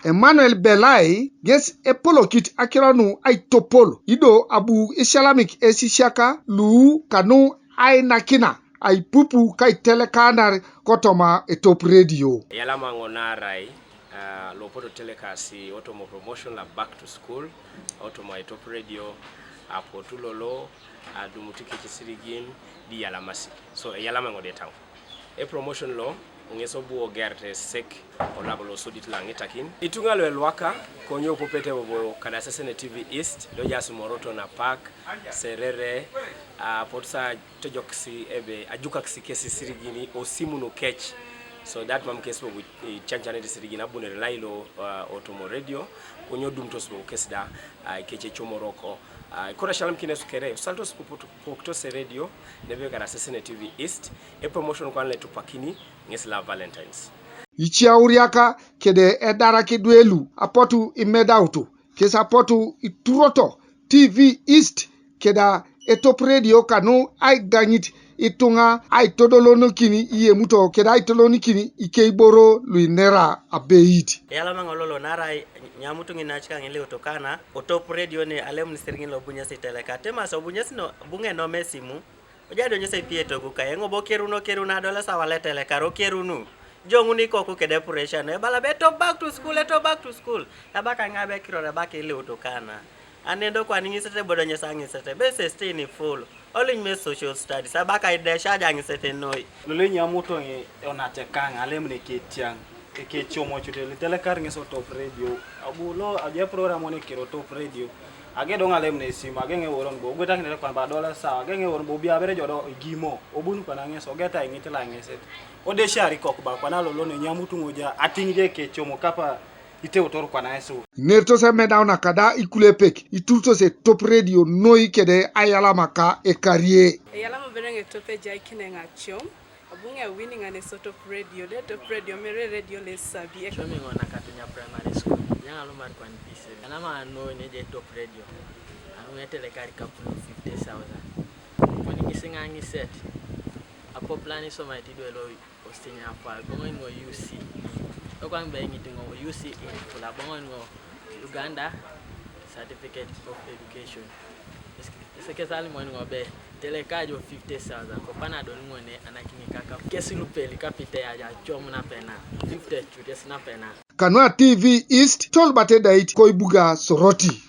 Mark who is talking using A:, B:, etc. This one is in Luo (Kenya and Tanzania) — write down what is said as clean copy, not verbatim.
A: Emmanuel Belai ges epolokit akiranu ay topol ido abu islamik Esisiaka lu kanu ay nakina ay pupu kay telekanar kotoma Etop radio.
B: Yalama ngonarai lopoto telekasi otomo promotion la back to school otomo Etop radio apotulolo adumutike kisirigin di yalamasi so yalama ngode taw e promotion lo ngeso buo gerte sek olabolo sodit la ngitakin itungalo elwaka konyo popete bobo kada sesene TV East do jasu moroto na park serere potsa tojoksi ebe ajuka kisi sirigini osimu no catch. So that mam kespo with chanchane de sirigina bune lailo otomo radio konyo dum tosbo kesda keche chomoroko kora shalam kine sukere saltos pokto se radio nebe kara sesene TV East e promotion kwa le tupakini ngesla Valentines
A: Ichia uriaka kede edara kedwelu apotu imedauto kesa apotu ituroto TV East keda Etop radio kanu ay ganyit itunga ay todolono kini iye muto keda ay toloni kini ikeiboro luinera abeid
C: yala mangololo nara nyamutu nginachika ngile utokana Etop radio ne alem nisirgin lo bunya siteleka tema so bunya sino bunge no mesimu ojado nyese pieto ku kayengo bokeruno keruna dola sawalete karo kerunu jonguni ko ku kede pressure ne bala beto back to school tabaka ngabe kirora baki ile utokana anendo kwa ningisete bodo nyesangi sete bese stay ni full all me social studies abaka ide shaja ngisete noi
D: lole nyamuto nge onatekanga alem ne ketiang ke chomo chutele telekar ngeso Top radio abulo aje program one kiro Top radio age donga lem ne sima agenge woron bo gota kine kwa badola sa agenge woron bo bia bere jodo gimo obunu kwa ngeso geta ngitela ngeset ode shari kok ba kwa nalo lone nyamutu ngoja atingije ke chomo kapa ite utoro kwa naeso
A: nerto se medauna kada ikulepek itulto se Top radio noi kede ayala maka e carrier
E: yalama berenge tope jai kinenga chom abunge winning ane Top radio de Top radio mere radio le sabi
C: shomi ngona katunya primary school nyanga lo mar kwa npise alama no ne je Top radio angete le kari kapu 50,000 koni kisinga ngi set apo plani so mai tidwe lo ostinya apa bongo ngo UC okwa mbe ngiti ngo UC in kula bongo ngo Uganda certificate of education sekesali mwana ngobe telekajo 50,000 ko panado ngone anakinika ka kesilupeli kapite ya chomu na pena 50 chutes na pena
A: kanwa TV East tolbate dait koibuga soroti